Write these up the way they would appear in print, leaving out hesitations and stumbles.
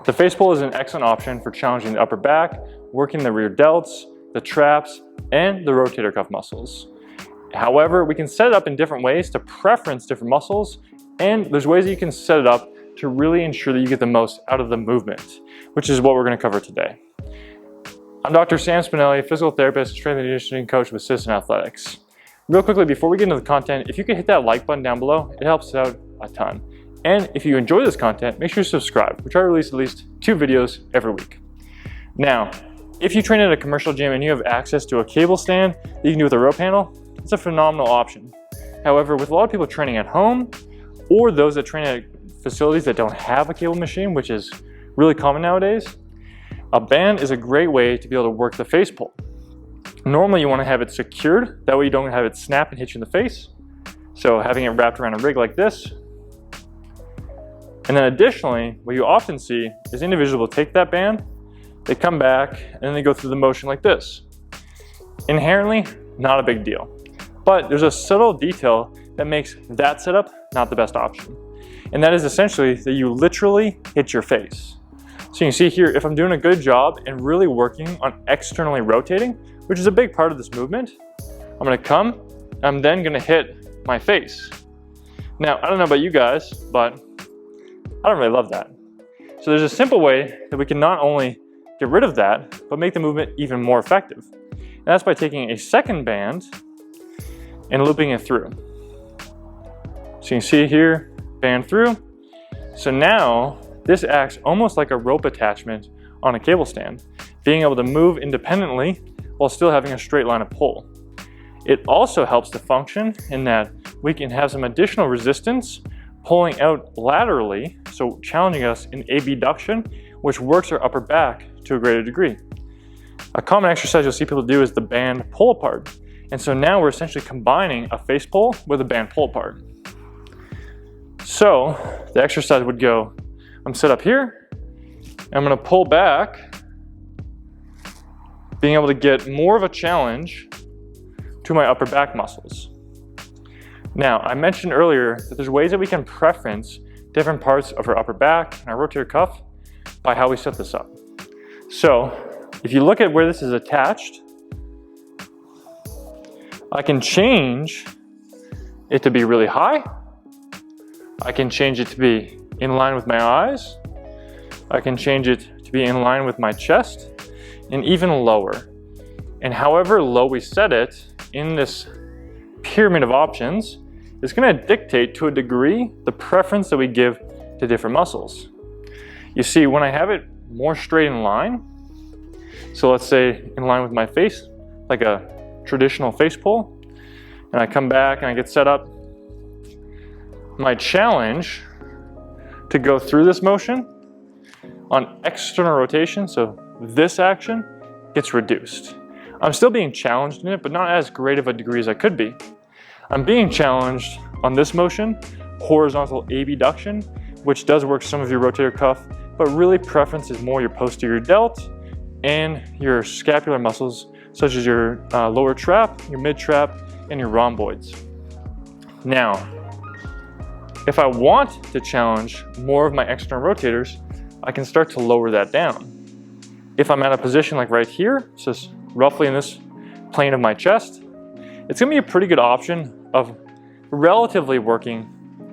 The face pull is an excellent option for challenging the upper back, working the rear delts, the traps, and the rotator cuff muscles. However, we can set it up in different ways to preference different muscles, and there's ways that you can set it up to really ensure that you get the most out of the movement, which is what we're going to cover today. I'm Dr. Sam Spinelli, physical therapist, strength and conditioning coach with Citizen Athletics. Real quickly, before we get into the content, if you could hit that like button down below, it helps out a ton. And if you enjoy this content, make sure you subscribe. We try to release at least 2 videos every week. Now, if you train at a commercial gym and you have access to a cable stand that you can do with a row panel, it's a phenomenal option. However, with a lot of people training at home, or those that train at facilities that don't have a cable machine, which is really common nowadays, a band is a great way to be able to work the face pull. Normally you want to have it secured, that way you don't have it snap and hit you in the face. So having it wrapped around a rig like this. And then additionally, what you often see is individuals will take that band, they come back, and then they go through the motion like this. Inherently, not a big deal. But there's a subtle detail that makes that setup not the best option. And that is essentially that you literally hit your face. So you can see here, if I'm doing a good job and really working on externally rotating, which is a big part of this movement, I'm gonna come, I'm then gonna hit my face. Now, I don't know about you guys, but I don't really love that. So there's a simple way that we can not only get rid of that, but make the movement even more effective. And that's by taking a second band and looping it through. So you can see here, band through. So now this acts almost like a rope attachment on a cable stand, being able to move independently while still having a straight line of pull. It also helps to function in that we can have some additional resistance pulling out laterally, so challenging us in abduction, which works our upper back to a greater degree. A common exercise you'll see people do is the band pull apart. And so now we're essentially combining a face pull with a band pull apart. So the exercise would go, I'm set up here, I'm gonna pull back, being able to get more of a challenge to my upper back muscles. Now, I mentioned earlier that there's ways that we can preference different parts of our upper back and our rotator cuff by how we set this up. So if you look at where this is attached, I can change it to be really high. I can change it to be in line with my eyes. I can change it to be in line with my chest and even lower. And however low we set it in this pyramid of options is going to dictate to a degree the preference that we give to different muscles. You see, when I have it more straight in line, so let's say in line with my face, like a traditional face pull, and I come back and I get set up, my challenge to go through this motion on external rotation, so this action, gets reduced. I'm still being challenged in it, but not as great of a degree as I could be. I'm being challenged on this motion, horizontal abduction, which does work some of your rotator cuff, but really preference is more your posterior delt and your scapular muscles, such as your lower trap, your mid trap, and your rhomboids. Now, if I want to challenge more of my external rotators, I can start to lower that down. If I'm at a position like right here, so it's roughly in this plane of my chest, it's gonna be a pretty good option of relatively working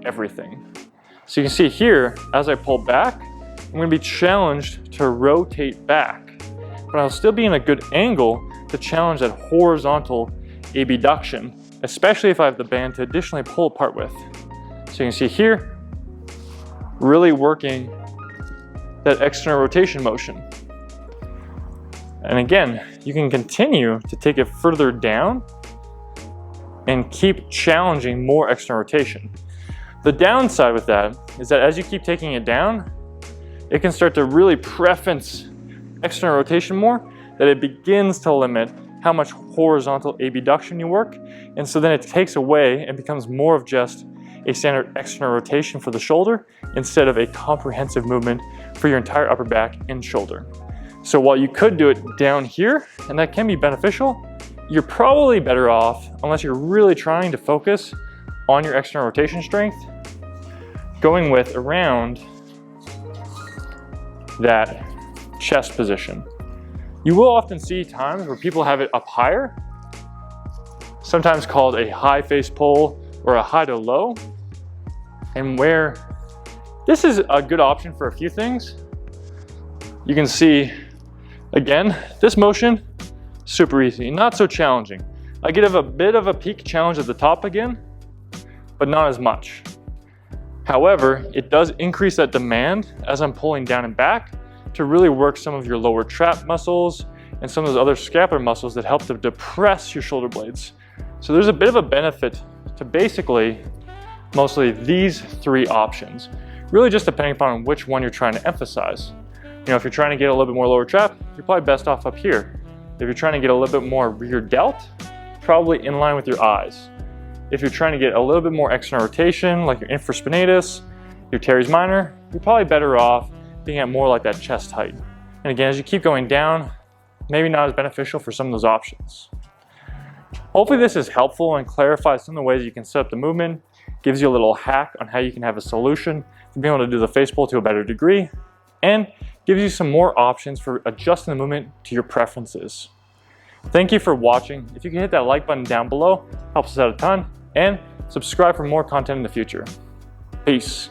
everything. So you can see here, as I pull back, I'm gonna be challenged to rotate back, but I'll still be in a good angle to challenge that horizontal abduction, especially if I have the band to additionally pull apart with. So you can see here, really working that external rotation motion. And again, you can continue to take it further down and keep challenging more external rotation. The downside with that is that as you keep taking it down, it can start to really preference external rotation more, that it begins to limit how much horizontal abduction you work. And so then it takes away and becomes more of just a standard external rotation for the shoulder instead of a comprehensive movement for your entire upper back and shoulder. So while you could do it down here, and that can be beneficial, you're probably better off, unless you're really trying to focus on your external rotation strength, going with around that chest position. You will often see times where people have it up higher, sometimes called a high face pull or a high to low, and where this is a good option for a few things. You can see, again, this motion, super easy, not so challenging. I get a bit of a peak challenge at the top again, but not as much. However, it does increase that demand as I'm pulling down and back to really work some of your lower trap muscles and some of those other scapular muscles that help to depress your shoulder blades. So there's a bit of a benefit to basically mostly these three options, really just depending upon which one you're trying to emphasize. You know, if you're trying to get a little bit more lower trap, you're probably best off up here. If you're trying to get a little bit more rear delt, probably in line with your eyes. If you're trying to get a little bit more external rotation, like your infraspinatus, your teres minor, you're probably better off being at more like that chest height. And again, as you keep going down, maybe not as beneficial for some of those options. Hopefully this is helpful and clarifies some of the ways you can set up the movement, gives you a little hack on how you can have a solution for being able to do the face pull to a better degree, and gives you some more options for adjusting the movement to your preferences. Thank you for watching. If you can hit that like button down below, helps us out a ton, and subscribe for more content in the future. Peace.